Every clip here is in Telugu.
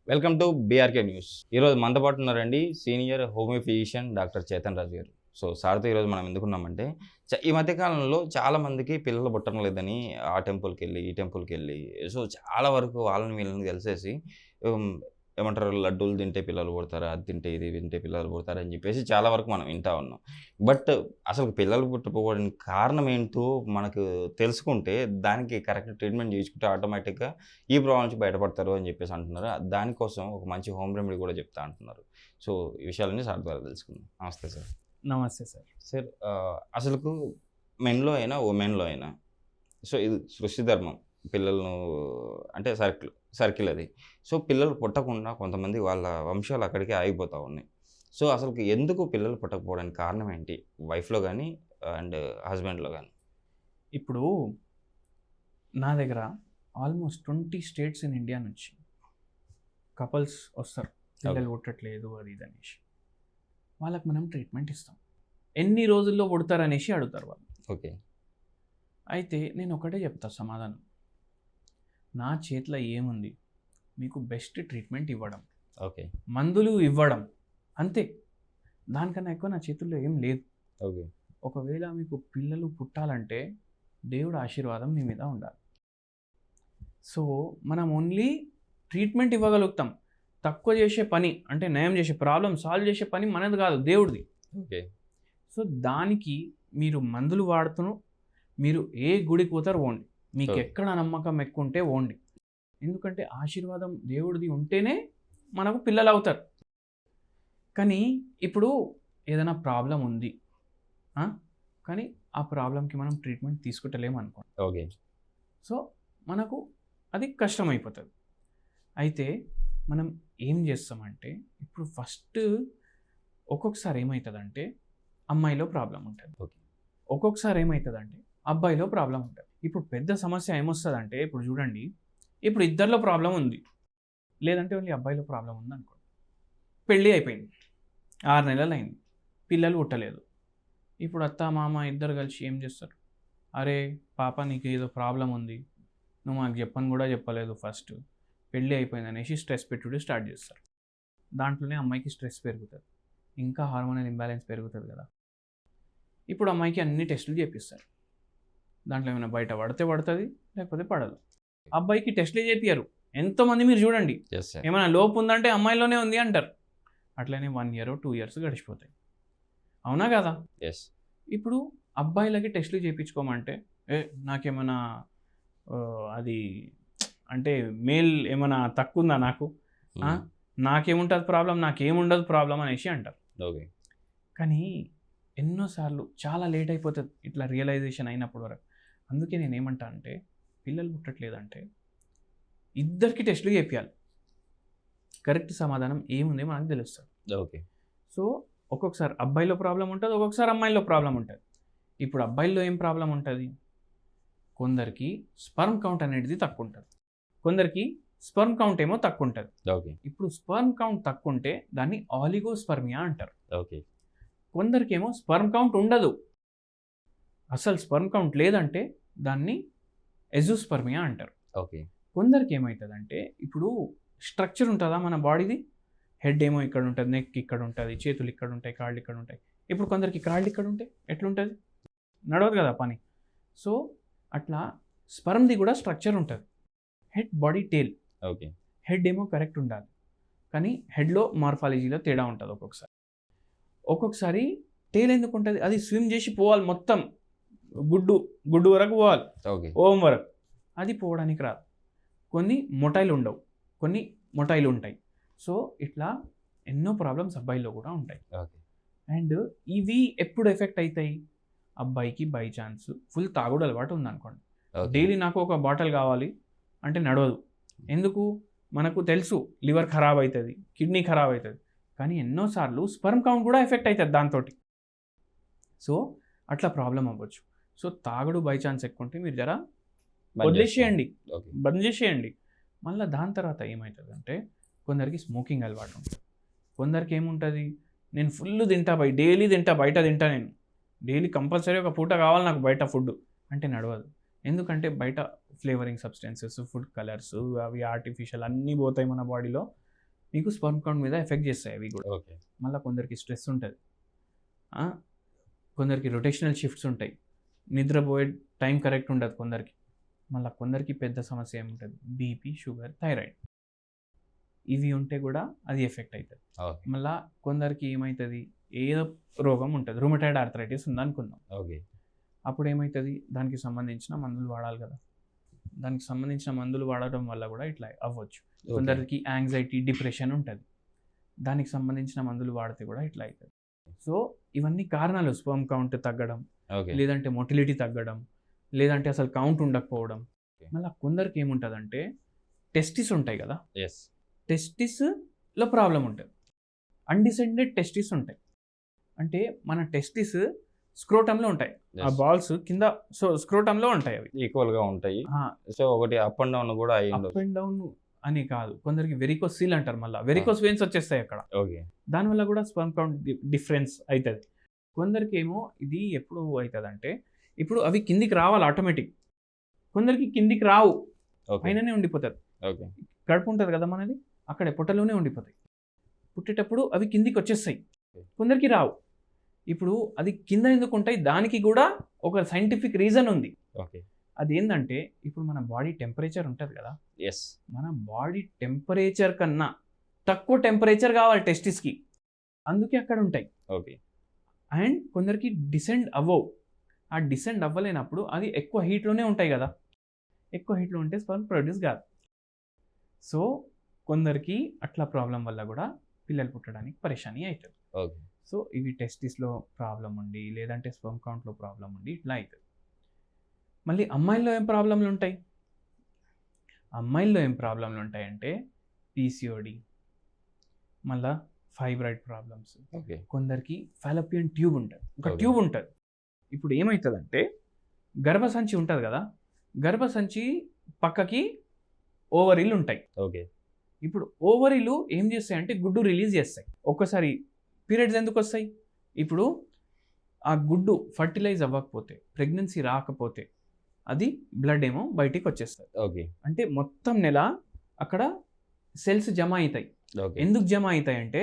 Welcome to BRK news. ఈరోజు మనతో పాటు ఉన్నారండి senior homeo physician doctor Chetan Raju గారు. సో సార్తో ఈరోజు మనం ఎందుకున్నామంటే ఈ మధ్య కాలంలో చాలామందికి పిల్లలు పుట్టడం లేదని ఆ టెంపుల్‌కెళ్ళి, ఈ టెంపుల్‌కెళ్ళి సో చాలా వరకు వాళ్ళని వీళ్ళని కలిసేసి హ్మ్. ఏమంటారు లడ్డూలు తింటే పిల్లలు పుడతారు, అది తింటే ఇది తింటే పిల్లలు పుడతారు అని చెప్పేసి చాలా వరకు మనం వింటా ఉన్నాం. బట్ అసలు పిల్లలు పుట్టకపోవడానికి కారణం ఏంటో మనకు తెలుసుకుంటే దానికి కరెక్ట్ ట్రీట్మెంట్ చేయించుకుంటే ఆటోమేటిక్‌గా ఈ ప్రాబ్లమ్ నుంచి బయటపడతారు అని చెప్పేసి అంటున్నారు. దానికోసం ఒక మంచి హోమ్ రెమెడీ కూడా చెప్తా అంటున్నారు. సో, ఈ విషయాలన్నీ సార్ ద్వారా తెలుసుకుందాం. నమస్తే సార్. నమస్తే సార్. సార్ అసలుకు మెన్‌లో అయినా, ఉమెన్‌లో అయినా సో, ఇది సృష్టి ధర్మం. పిల్లలను అంటే సర్కిల్ అది. సో, పిల్లలు పుట్టకుండా కొంతమంది వాళ్ళ వంశాలు అక్కడికే ఆగిపోతా ఉన్నాయి. సో, అసలుకి ఎందుకు పిల్లలు పుట్టకపోవడానికి కారణం ఏంటి? వైఫ్‌లో గాని అండ్ హస్బెండ్‌లో గాని? ఇప్పుడు నా దగ్గర ఆల్మోస్ట్ 20 స్టేట్స్ ఇన్ ఇండియా నుంచి కపుల్స్ వస్తారు. పిల్లలు పుట్టట్లేదు అది ఇది అనేసి. వాళ్ళకి మనం ట్రీట్మెంట్ ఇస్తాం. ఎన్ని రోజుల్లో పుడతారనేసి అడుగుతారు వాళ్ళు. ఓకే. అయితే నేను ఒకటే చెప్తా సమాధానం. నా చేతిలో ఏముంది? మీకు బెస్ట్ ట్రీట్మెంట్ ఇవ్వడం. ఓకే. మందులు ఇవ్వడం. అంతే. దానికన్నా ఎక్కువ నా చేతుల్లో ఏం లేదు. ఓకే. ఒకవేళ మీకు పిల్లలు పుట్టాలంటే దేవుడి ఆశీర్వాదం మీ మీద ఉండాలి. సో మనం ఓన్లీ ట్రీట్మెంట్ ఇవ్వగలుగుతాం. తక్కువ చేసే పని అంటే నయం చేసే ప్రాబ్లం సాల్వ్ చేసే పని మనది కాదు, దేవుడిది. ఓకే. సో దానికి మీరు మందులు వాడుతూ మీరు ఏ గుడికి పోతారు పోండి. మీకు ఎక్కడ నమ్మకం ఎక్కువ ఉంటే పోండి. ఎందుకంటే ఆశీర్వాదం దేవుడిది ఉంటేనే మనకు పిల్లలు అవుతారు. కానీ ఇప్పుడు ఏదైనా ప్రాబ్లం ఉంది, కానీ ఆ ప్రాబ్లంకి మనం ట్రీట్మెంట్ తీసుకుంటలేము అనుకోండి. ఓకే. సో మనకు అది కష్టమైపోతుంది. అయితే మనం ఏం చేస్తామంటే ఇప్పుడు ఫస్ట్ ఒక్కొక్కసారి ఏమవుతుందంటే అమ్మాయిలో ప్రాబ్లం ఉంటుంది. ఓకే. ఒక్కొక్కసారి ఏమవుతుందంటే అబ్బాయిలో ప్రాబ్లం ఉంటుంది. ఇప్పుడు పెద్ద సమస్య ఏమొస్తుందంటే ఇప్పుడు చూడండి, ఇప్పుడు ఇద్దరిలో ప్రాబ్లం ఉంది, లేదంటే ఓన్లీ అబ్బాయిలో ప్రాబ్లం ఉంది అనుకోండి. పెళ్ళి అయిపోయింది, 6 నెలలు అయింది, పిల్లలు పుట్టలేదు. ఇప్పుడు అత్త మామ ఇద్దరు కలిసి ఏం చేస్తారు? అరే పాప నీకు ఏదో ప్రాబ్లం ఉంది, నువ్వు మాకు చెప్పని కూడా చెప్పలేదు, ఫస్ట్ పెళ్ళి అయిపోయింది అనేసి స్ట్రెస్ పెట్టుడు స్టార్ట్ చేస్తారు. దాంట్లోనే అమ్మాయికి స్ట్రెస్ పెరుగుతుంది, ఇంకా హార్మోనల్ ఇంబ్యాలెన్స్ పెరుగుతుంది కదా. ఇప్పుడు అమ్మాయికి అన్ని టెస్టులు చేపిస్తారు. దాంట్లో ఏమైనా బయట పడితే పడుతుంది, లేకపోతే పడదు. అబ్బాయికి టెస్టులే చేపియరు. ఎంతోమంది మీరు చూడండి, ఏమైనా లోపు ఉందంటే అమ్మాయిలోనే ఉంది అంటారు. అట్లనే 1 year 2 years గడిచిపోతాయి. అవునా కదా? ఇప్పుడు అబ్బాయిలకి టెస్టులు చేయించుకోమంటే నాకేమైనా అది అంటే మేల్ ఏమైనా తక్కువ ఉందా, నాకేముంటుంది ప్రాబ్లం, నాకేముండదు ప్రాబ్లం అనేసి అంటారు. ఓకే. కానీ ఎన్నోసార్లు చాలా లేట్ అయిపోతుంది ఇట్లా రియలైజేషన్ అయినప్పుడు వరకు. అందుకే నేను ఏమంటా అంటే పిల్లలు పుట్టట్లేదంటే ఇద్దరికి టెస్టులు చేపియాలి. కరెక్ట్ సమాధానం ఏముంది మనకు తెలుస్తుంది. ఓకే. సో ఒక్కొక్కసారి అబ్బాయిలో ప్రాబ్లం ఉంటుంది, ఒక్కొక్కసారి అమ్మాయిలో ప్రాబ్లం ఉంటుంది. ఇప్పుడు అబ్బాయిల్లో ఏం ప్రాబ్లం ఉంటుంది? కొందరికి స్పర్మ్ కౌంట్ అనేది తక్కువ ఉంటుంది, కొందరికి స్పర్మ్ కౌంట్ ఏమో తక్కువ ఉంటుంది. ఓకే. ఇప్పుడు స్పర్మ్ కౌంట్ తక్కువ ఉంటే దాన్ని ఆలిగోస్పర్మియా అంటారు. ఓకే. కొందరికి ఏమో స్పర్మ్ కౌంట్ ఉండదు, అసలు స్పర్మ్ కౌంట్ లేదంటే దాన్ని ఎజోస్పర్మియా అంటారు. ఓకే. కొందరికి ఏమవుతుందంటే ఇప్పుడు స్ట్రక్చర్ ఉంటుందా మన బాడీది, హెడ్ ఏమో ఇక్కడ ఉంటుంది, నెక్ ఇక్కడ ఉంటుంది, చేతులు ఇక్కడ ఉంటాయి, కాళ్ళు ఇక్కడ ఉంటాయి. ఇప్పుడు కొందరికి కాళ్ళు ఇక్కడ ఉంటాయి, ఎట్లుంటుంది? నడవదు కదా పని. సో అట్లా స్పర్మ్ది కూడా స్ట్రక్చర్ ఉంటుంది, హెడ్ బాడీ టేల్. ఓకే. హెడ్ ఏమో కరెక్ట్ ఉండాలి, కానీ హెడ్లో మార్ఫాలజీలో తేడా ఉంటుంది. ఒక్కొక్కసారి టేల్ ఎందుకు ఉంటుంది? అది స్విమ్ చేసి పోవాలి, మొత్తం గుడ్డు వరకు పోవాలి, ఓం వరకు. అది పోవడానికి రాదు. కొన్ని మొటైలు ఉండవు, కొన్ని మొటైలు ఉంటాయి. సో ఇట్లా ఎన్నో ప్రాబ్లమ్స్ అబ్బాయిలో కూడా ఉంటాయి. అండ్ ఇవి ఎప్పుడు ఎఫెక్ట్ అవుతాయి? అబ్బాయికి బై ఛాన్స్ ఫుల్ తాగుడు అలవాటు ఉందనుకోండి, డైలీ నాకు ఒక బాటిల్ కావాలి అంటే నడవదు. ఎందుకు? మనకు తెలుసు లివర్ ఖరాబ్ అవుతుంది, కిడ్నీ ఖరాబ్ అవుతుంది. కానీ ఎన్నోసార్లు స్పర్మ్ కౌంట్ కూడా ఎఫెక్ట్ అవుతుంది దాంతో. సో అట్లా ప్రాబ్లం అవ్వచ్చు. సో తాగుడు బై ఛాన్స్ ఎక్కువ ఉంటే మీరు జర వదిలేసేయండి, బంద్ చేసేయండి. మళ్ళీ దాని తర్వాత ఏమవుతుంది అంటే కొందరికి స్మోకింగ్ అలవాటు ఉంటుంది, కొందరికి ఏముంటుంది, నేను ఫుల్ తింటా, డైలీ తింటా, బయట తింటా, నేను డైలీ కంపల్సరీ ఒక పూట కావాలి నాకు బయట ఫుడ్ అంటే నడవదు. ఎందుకంటే బయట ఫ్లేవరింగ్ సబ్స్టెన్సెస్, ఫుడ్ కలర్స్, అవి ఆర్టిఫిషియల్ అన్నీ పోతాయి మన బాడీలో. మీకు స్పర్మ్ కౌంట్ మీద ఎఫెక్ట్ చేస్తాయి అవి కూడా. ఓకే. మళ్ళీ కొందరికి స్ట్రెస్ ఉంటుంది, కొందరికి రొటేషనల్ షిఫ్ట్స్ ఉంటాయి, నిద్రపోయే టైం కరెక్ట్ ఉండదు కొందరికి. మళ్ళీ కొందరికి పెద్ద సమస్య ఏముంటుంది, బీపీ, షుగర్, థైరాయిడ్, ఇవి ఉంటే కూడా అది ఎఫెక్ట్ అవుతుంది. ఓకే. మళ్ళీ కొందరికి ఏమవుతుంది, ఏదో రోగం ఉంటుంది, రుమటాయిడ్ ఆర్థరైటిస్ ఉందనుకుందాం. ఓకే. అప్పుడు ఏమవుతుంది, దానికి సంబంధించిన మందులు వాడాలి కదా. దానికి సంబంధించిన మందులు వాడటం వల్ల కూడా ఇట్లా అవ్వచ్చు. కొందరికి యాంగ్జైటీ, డిప్రెషన్ ఉంటుంది, దానికి సంబంధించిన మందులు వాడితే కూడా ఇట్లా అవుతుంది. సో ఇవన్నీ కారణాలు, స్పర్మ్ కౌంట్ తగ్గడం, ఓకే. లేదంటే మొటిలిటీ తగ్గడం, లేదంటే అసలు కౌంట్ ఉండకపోవడం. Okay. మళ్ళీ కొందరికి ఏముంటుందంటే టెస్టిస్ ఉంటాయి కదా, ఎస్. టెస్టిస్లో ప్రాబ్లం ఉంటుంది, అన్డిసెండెడ్ టెస్టిస్ ఉంటాయి. అంటే మన టెస్టిస్ స్క్రోటంలో ఉంటాయి, ఆ బాల్స్ కింద, సో స్క్రోటంలో ఉంటాయి అవి ఈక్వల్ గా ఉంటాయి. సో ఒకటి అప్ అండ్ డౌన్ కూడా అయ్యి అప్ అండ్ డౌన్ అని కాదు, కొందరికి వెరికోస్ సీల్ అంటారు, మళ్ళీ వెరికోస్ వెయిన్స్ వచ్చేస్తాయి అక్కడ. ఓకే. దానివల్ల కూడా స్పర్మ్ కౌంట్ డిఫరెన్స్ అవుతుంది. కొందరికి ఏమో ఇది ఎప్పుడు అవుతుంది అంటే, ఇప్పుడు అవి కిందికి రావాలి ఆటోమేటిక్, కొందరికి కిందికి రావు, ఓకే. పైననే ఉండిపోతుంది. ఓకే. కడుపు ఉంటుంది కదా మనది, అక్కడే పొట్టలోనే ఉండిపోతాయి. పుట్టేటప్పుడు అవి కిందికి వచ్చేస్తాయి, కొందరికి రావు. ఇప్పుడు అది కింద ఎందుకు ఉంటాయి, దానికి కూడా ఒక సైంటిఫిక్ రీజన్ ఉంది. ఓకే. అది ఏంటంటే, ఇప్పుడు మన బాడీ టెంపరేచర్ ఉంటుంది కదా, ఎస్. మన బాడీ టెంపరేచర్ కన్నా తక్కువ టెంపరేచర్ కావాలి టెస్టిస్కి, అందుకే అక్కడ ఉంటాయి. ఓకే. అండ్ కొందరికి డిసెండ్ అవ్వవు, ఆ డిసెండ్ అవ్వలేనప్పుడు అది ఎక్కువ హీట్లోనే ఉంటాయి కదా, ఎక్కువ హీట్లో ఉంటే స్పర్మ్ ప్రొడ్యూస్ కాదు. సో కొందరికి అట్లా ప్రాబ్లం వల్ల కూడా పిల్లలు పుట్టడానికి పరేషాని అవుతుంది. ఓకే. సో ఇవి టెస్టిస్లో ప్రాబ్లం ఉండి, లేదంటే స్పర్మ్ కౌంట్లో ప్రాబ్లం ఉండి ఇట్లా అవుతుంది. మళ్ళీ అమ్మాయిల్లో ఏం ప్రాబ్లంలు ఉంటాయి, అమ్మాయిల్లో ఏం ప్రాబ్లంలు ఉంటాయంటే పీసీఓడి, మళ్ళా ఫైబ్రాయిడ్ ప్రాబ్లమ్స్. ఓకే. కొందరికి ఫాలోపియన్ ట్యూబ్ ఉంటుంది, ఒక Okay. ట్యూబ్ ఉంటుంది. ఇప్పుడు ఏమవుతుందంటే, గర్భసంచి ఉంటుంది కదా, గర్భసంచి పక్కకి ఓవరీలు ఉంటాయి. ఓకే. ఇప్పుడు ఓవరీలు ఏం చేస్తాయి అంటే గుడ్డు రిలీజ్ చేస్తాయి. ఒక్కసారి పీరియడ్స్ ఎందుకు వస్తాయి, ఇప్పుడు ఆ గుడ్డు ఫర్టిలైజ్ అవ్వకపోతే, ప్రెగ్నెన్సీ రాకపోతే అది బ్లడ్ ఏమో బయటికి వచ్చేస్తుంది. ఓకే. అంటే మొత్తం నెల అక్కడ సెల్స్ జమ అవుతాయి. ఓకే. ఎందుకు జమ అవుతాయి అంటే,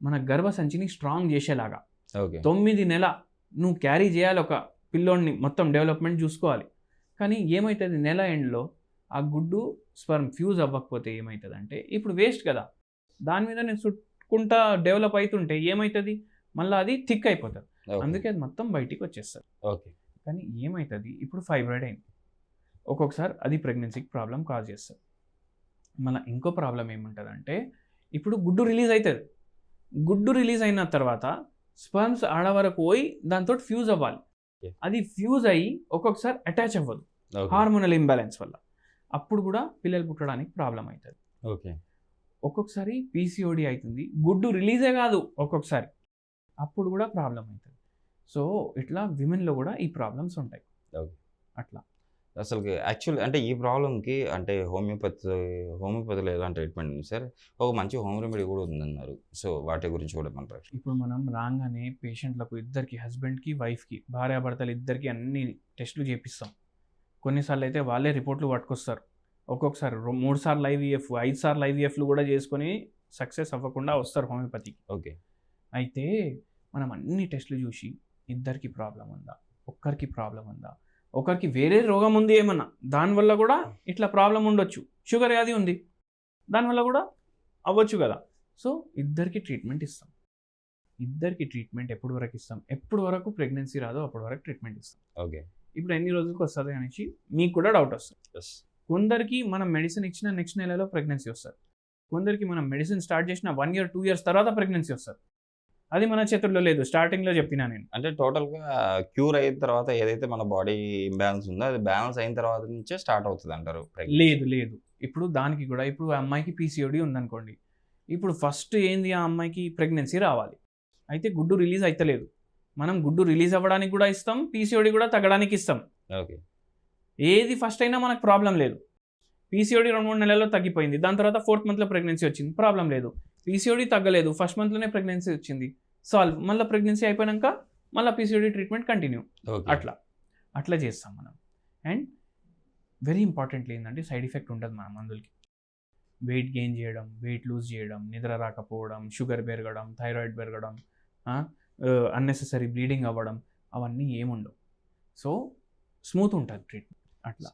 మన గర్భసంచిని స్ట్రాంగ్ చేసేలాగా. ఓకే. 9 నెల నువ్వు క్యారీ చేయాలి, ఒక పిల్లోడిని మొత్తం డెవలప్మెంట్ చూసుకోవాలి. కానీ ఏమవుతుంది, నెల ఎండ్లో ఆ గుడ్డు స్పర్మ్ ఫ్యూజ్ అవ్వకపోతే ఏమవుతుంది అంటే, ఇప్పుడు వేస్ట్ కదా, దాని మీద నేను చుట్టుకుంటా డెవలప్ అవుతుంటే ఏమవుతుంది, మళ్ళీ అది థిక్ అయిపోతుంది, అందుకే అది మొత్తం బయటికి వచ్చేస్తుంది. ఓకే. కానీ ఏమవుతుంది, ఇప్పుడు ఫైబ్రాయిడ్ అయింది, ఒక్కొక్కసారి అది ప్రెగ్నెన్సీకి ప్రాబ్లం కాజ్ చేస్తుంది. మళ్ళీ ఇంకో ప్రాబ్లం ఏముంటుంది అంటే, ఇప్పుడు గుడ్డు రిలీజ్ అవుతుంది, గుడ్డు రిలీజ్ అయిన తర్వాత స్పర్మ్స్ ఆడ వరకు పోయి దాంతో ఫ్యూజ్ అవ్వాలి. అది ఫ్యూజ్ అయ్యి ఒక్కొక్కసారి అటాచ్ అవ్వదు, హార్మోనల్ ఇంబ్యాలెన్స్ వల్ల, అప్పుడు కూడా పిల్లలు పుట్టడానికి ప్రాబ్లం అవుతుంది. ఓకే. ఒక్కొక్కసారి పీసీఓడి అవుతుంది, గుడ్డు రిలీజే కాదు ఒక్కొక్కసారి, అప్పుడు కూడా ప్రాబ్లం అవుతుంది. సో ఇట్లా విమెన్లో కూడా ఈ ప్రాబ్లమ్స్ ఉంటాయి. ఓకే. అట్లా అసలు యాక్చువల్లీ అంటే ఈ ప్రాబ్లంకి అంటే హోమియోపతిలో ఎలాంటి ట్రీట్మెంట్ ఉంది సార్? ఒక మంచి హోమ్ రెమెడీ కూడా ఉందన్నారు. సో వాటి గురించి కూడా మనకు ఇప్పుడు మనం రాగానే పేషెంట్లకు ఇద్దరికి, హస్బెండ్కి, వైఫ్కి, భార్యాభర్తలు ఇద్దరికి అన్ని టెస్టులు చేపిస్తాం. కొన్నిసార్లు అయితే వాళ్ళే రిపోర్ట్లు పట్టుకొస్తారు, ఒక్కొక్కసారి 3 సార్లు IVF, 5 సార్లు IVFలు కూడా చేసుకొని సక్సెస్ అవ్వకుండా వస్తారు హోమియోపతికి. ఓకే. అయితే మనం అన్ని టెస్టులు చూసి ఇద్దరికి ప్రాబ్లం ఉందా, ఒక్కరికి ప్రాబ్లం ఉందా, ఒకరికి వేరే రోగం ఉంది ఏమన్నా, దానివల్ల కూడా ఇట్లా ప్రాబ్లం ఉండొచ్చు, షుగర్ వ్యాధి ఉంది దానివల్ల కూడా అవ్వచ్చు కదా. సో ఇద్దరికి ట్రీట్మెంట్ ఇస్తాం. ఇద్దరికి ట్రీట్మెంట్ ఎప్పుడు వరకు ఇస్తాం, ఎప్పుడు వరకు ప్రెగ్నెన్సీ రాదో అప్పటి వరకు ట్రీట్మెంట్ ఇస్తాం. ఓకే. ఇప్పుడు ఎన్ని రోజులకు వస్తుంది అనేసి మీకు కూడా డౌట్ వస్తుంది. ఎస్. కొందరికి మనం మెడిసిన్ ఇచ్చిన నెక్స్ట్ నెలలో ప్రెగ్నెన్సీ వస్తుంది, కొందరికి మనం మెడిసిన్ స్టార్ట్ చేసిన 1 year 2 years తర్వాత ప్రెగ్నెన్సీ వస్తుంది. అది మన చేతుల్లో లేదు, స్టార్టింగ్లో చెప్పినా నేను. అంటే టోటల్గా క్యూర్ అయిన తర్వాత ఏదైతే మన బాడీ ఇంబ్యాలెన్స్ ఉందో అది బ్యాలెన్స్ అయిన తర్వాత నుంచే స్టార్ట్ అవుతుంది అంటారు? లేదు, ఇప్పుడు దానికి కూడా, ఇప్పుడు ఆ అమ్మాయికి పీసీఓడి ఉందనుకోండి, ఇప్పుడు ఫస్ట్ ఏంది, ఆ అమ్మాయికి ప్రెగ్నెన్సీ రావాలి, అయితే గుడ్డు రిలీజ్ అవుతలేదు, మనం గుడ్డు రిలీజ్ అవ్వడానికి కూడా ఇస్తాం, పీసీఓడి కూడా తగ్గడానికి ఇస్తాం. ఓకే. ఏది ఫస్ట్ అయినా మనకు ప్రాబ్లం లేదు. పీసీఓడి 2-3 నెలల్లో తగ్గిపోయింది, దాని తర్వాత 4th monthలో ప్రెగ్నెన్సీ వచ్చింది, ప్రాబ్లం లేదు. పీసీఓడి తగ్గలేదు, 1st monthలోనే ప్రెగ్నెన్సీ వచ్చింది, సాల్వ్. మళ్ళీ ప్రెగ్నెన్సీ అయిపోయాక మళ్ళీ పీసీఓడి ట్రీట్మెంట్ కంటిన్యూ, అట్లా చేస్తాం మనం. అండ్ వెరీ ఇంపార్టెంట్లీ ఏంటంటే, సైడ్ ఎఫెక్ట్ ఉండదు మన మందులకి. వెయిట్ గెయిన్ చేయడం, వెయిట్ లూజ్ చేయడం, నిద్ర రాకపోవడం, షుగర్ పెరగడం, థైరాయిడ్ పెరగడం, అన్నెసెసరీ బ్లీడింగ్ అవ్వడం, అవన్నీ ఏముండవు. సో స్మూత్ ఉంటుంది ట్రీట్మెంట్. అట్లా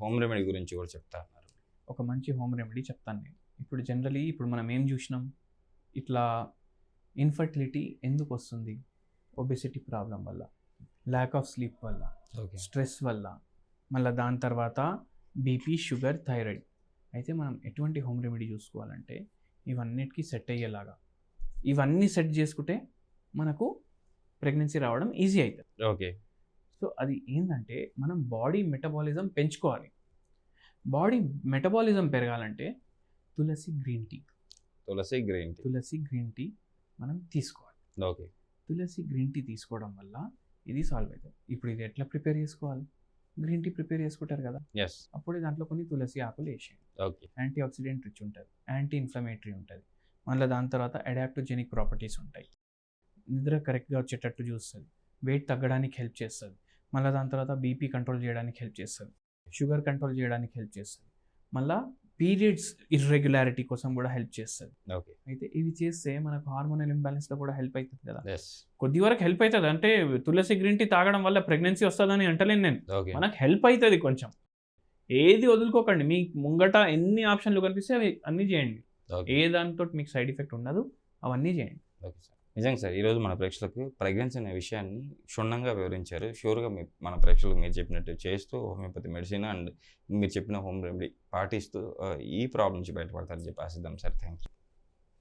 హోమ్ రెమెడీ గురించి కూడా చెప్తా అన్నారు. ఒక మంచి హోమ్ రెమెడీ చెప్తాను నేను. ఇప్పుడు జనరలీ ఇప్పుడు మనం ఏం చూసినాం, ఇట్లా ఇన్ఫర్టిలిటీ ఎందుకు వస్తుంది? ఒబెసిటీ ప్రాబ్లం వల్ల, ల్యాక్ ఆఫ్ స్లీప్ వల్ల, ఓకే. స్ట్రెస్ వల్ల, మళ్ళీ దాని తర్వాత బీపీ, షుగర్, థైరాయిడ్. అయితే మనం ఎటువంటి హోమ్ రెమెడీ చూసుకోవాలంటే ఇవన్నిటికీ సెట్ అయ్యేలాగా, ఇవన్నీ సెట్ చేసుకుంటే మనకు ప్రెగ్నెన్సీ రావడం ఈజీ అవుతుంది. ఓకే. సో అది ఏంటంటే మనం బాడీ మెటబాలిజం పెంచుకోవాలి. బాడీ మెటబాలిజం పెరగాలంటే తులసి గ్రీన్ టీ, తులసి గ్రీన్ టీ. తులసి గ్రీన్ టీ మనం తీసుకోవాలి. ఓకే. తులసి గ్రీన్ టీ తీసుకోవడం వల్ల ఇది సాల్వ్ అవుతుంది. ఇప్పుడు ఇది ఎట్లా ప్రిపేర్ చేసుకోవాలి? గ్రీన్ టీ ప్రిపేర్ చేసుకుంటారు కదా, ఎస్. అప్పుడు దాంట్లో కొన్ని తులసి ఆకులు వేసేయండి. ఓకే. యాంటీ ఆక్సిడెంట్ రిచ్ ఉంటుంది, యాంటీ ఇన్ఫ్లమేటరీ ఉంటుంది, మళ్ళీ దాని తర్వాత అడాప్టోజెనిక్ ప్రాపర్టీస్ ఉంటాయి. నిద్ర కరెక్ట్గా వచ్చేటట్టు చూస్తుంది, వెయిట్ తగ్గడానికి హెల్ప్ చేస్తుంది, మళ్ళీ దాని తర్వాత బీపీ కంట్రోల్ చేయడానికి హెల్ప్ చేస్తుంది, షుగర్ కంట్రోల్ చేయడానికి హెల్ప్ చేస్తుంది, మళ్ళీ పీరియడ్స్ ఇర్రెగ్యులారిటీ కోసం కూడా హెల్ప్ చేస్తుంది. ఓకే. అయితే ఇవి చేస్తే మనకు హార్మోనల్ ఇంబ్యాలెన్స్లో కూడా హెల్ప్ అవుతుంది కదా. ఎస్. కొద్ది వరకు హెల్ప్ అవుతుంది. అంటే తులసి గ్రీన్ టీ తాగడం వల్ల ప్రెగ్నెన్సీ వస్తుందని అంటలేను నేను, ఓకే. మనకు హెల్ప్ అవుతుంది కొంచెం. ఏది వదులుకోకండి, మీ ముంగట ఎన్ని ఆప్షన్లు కనిపిస్తే అవి అన్నీ చేయండి. ఓకే. ఏ దానితో మీకు సైడ్ ఎఫెక్ట్ ఉండదు, అవన్నీ చేయండి. Okay sir. నిజంగా సార్, ఈరోజు మన ప్రేక్షకులకు ప్రెగ్నెన్సీ అనే విషయాన్ని క్షుణ్ణంగా వివరించారు. షూర్గా మన ప్రేక్షకులకు మీరు చెప్పినట్టు చేస్తూ హోమియోపతి మెడిసిన్ అండ్ మీరు చెప్పిన హోమ్ రెమెడీ పాటిస్తూ ఈ ప్రాబ్లం నుంచి బయటపడతారని చెప్పి ఆశిద్దాం సార్. Thank you.